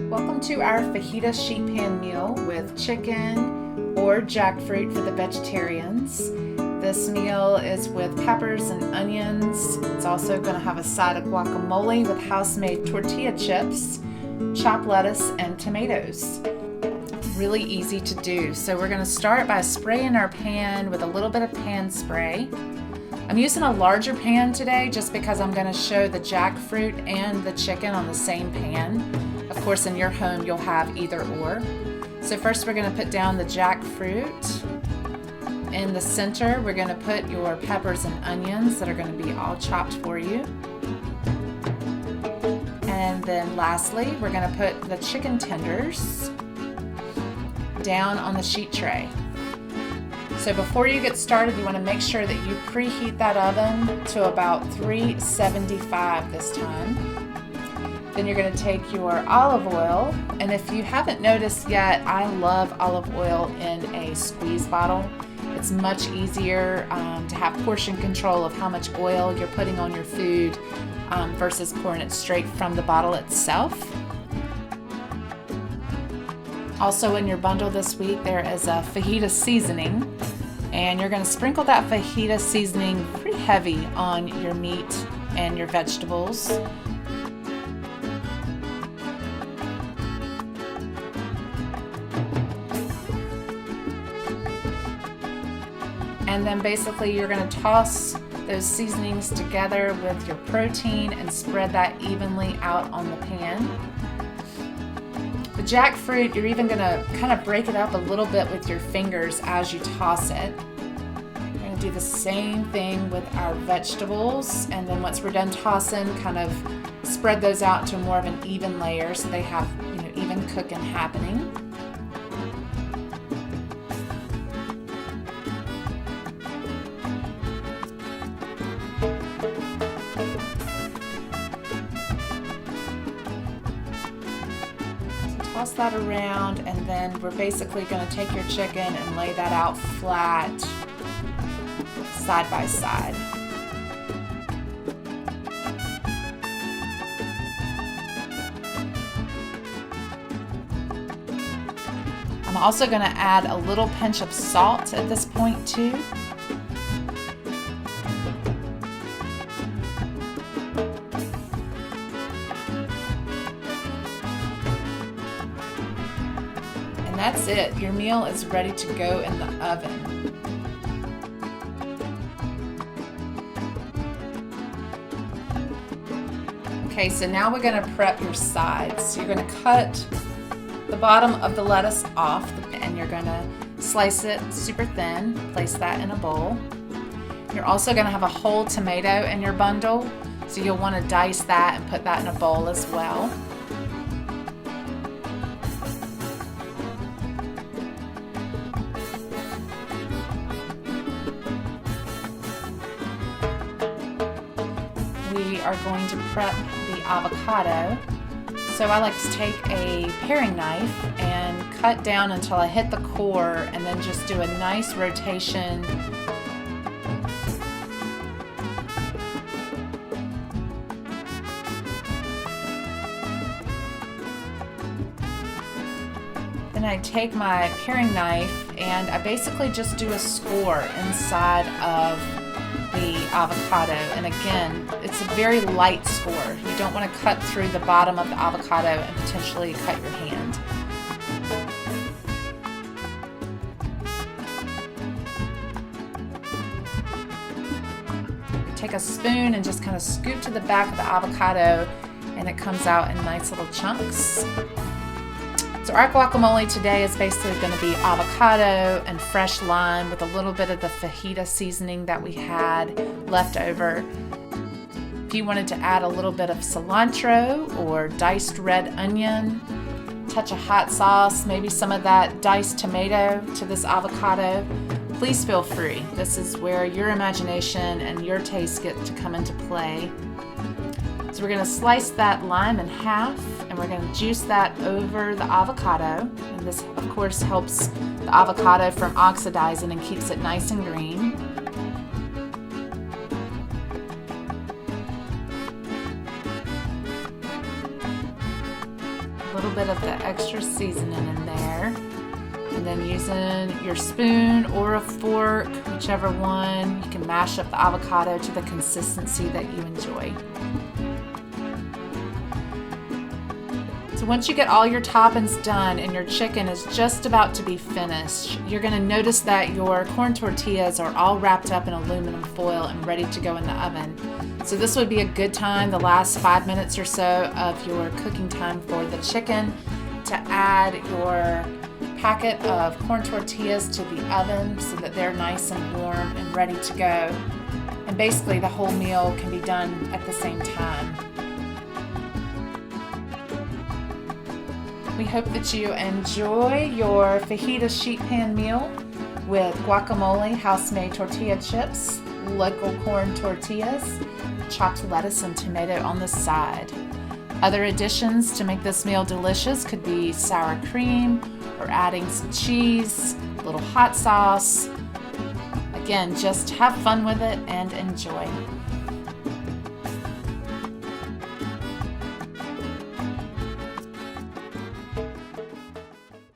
Welcome to our fajita sheet pan meal with chicken or jackfruit for the vegetarians. This meal is with peppers and onions. It's also going to have a side of guacamole with house-made tortilla chips, chopped lettuce, and tomatoes. Really easy to do. So we're going to start by spraying our pan with a little bit of pan spray. I'm using a larger pan today just because I'm going to show the jackfruit and the chicken on the same pan. Of course, in your home, you'll have either or. So first we're going to put down the jackfruit. In the center, we're going to put your peppers and onions that are going to be all chopped for you. And then lastly, we're going to put the chicken tenders down on the sheet tray. So before you get started, you want to make sure that you preheat that oven to about 375 this time. Then you're going to take your olive oil, and if you haven't noticed yet, I love olive oil in a squeeze bottle. It's much easier to have portion control of how much oil you're putting on your food versus pouring it straight from the bottle itself. Also in your bundle this week, there is a fajita seasoning, and you're going to sprinkle that fajita seasoning pretty heavy on your meat and your vegetables. And then basically you're going to toss those seasonings together with your protein and spread that evenly out on the pan. The jackfruit, you're even going to kind of break it up a little bit with your fingers as you toss it. We're going to do the same thing with our vegetables, and then once we're done tossing, kind of spread those out to more of an even layer so they have, even cooking happening. Toss that around, and then we're basically going to take your chicken and lay that out flat, side by side. I'm also going to add a little pinch of salt at this point too. That's it. Your meal is ready to go in the oven. Okay, so now we're going to prep your sides. So you're going to cut the bottom of the lettuce off, and you're going to slice it super thin. Place that in a bowl. You're also going to have a whole tomato in your bundle, so you'll want to dice that and put that in a bowl as well. We are going to prep the avocado. So I like to take a paring knife and cut down until I hit the core, and then just do a nice rotation. Then I take my paring knife and I basically just do a score inside of the avocado, and again, it's a very light score. You don't want to cut through the bottom of the avocado and potentially cut your hand. Take a spoon and just kind of scoop to the back of the avocado, and it comes out in nice little chunks. So our guacamole today is basically going to be avocado and fresh lime with a little bit of the fajita seasoning that we had left over. If you wanted to add a little bit of cilantro or diced red onion, touch of hot sauce, maybe some of that diced tomato to this avocado, please feel free. This is where your imagination and your taste get to come into play. So we're going to slice that lime in half, and we're going to juice that over the avocado. And this, of course, helps the avocado from oxidizing and keeps it nice and green. little bit of the extra seasoning in there. And then using your spoon or a fork, whichever one, you can mash up the avocado to the consistency that you enjoy. So once you get all your toppings done and your chicken is just about to be finished, you're going to notice that your corn tortillas are all wrapped up in aluminum foil and ready to go in the oven. So this would be a good time, the last 5 minutes or so of your cooking time for the chicken, to add your packet of corn tortillas to the oven so that they're nice and warm and ready to go. And basically the whole meal can be done at the same time. We hope that you enjoy your fajita sheet pan meal with guacamole, house-made tortilla chips, local corn tortillas, chopped lettuce and tomato on the side. Other additions to make this meal delicious could be sour cream or adding some cheese, a little hot sauce. Again, just have fun with it and enjoy.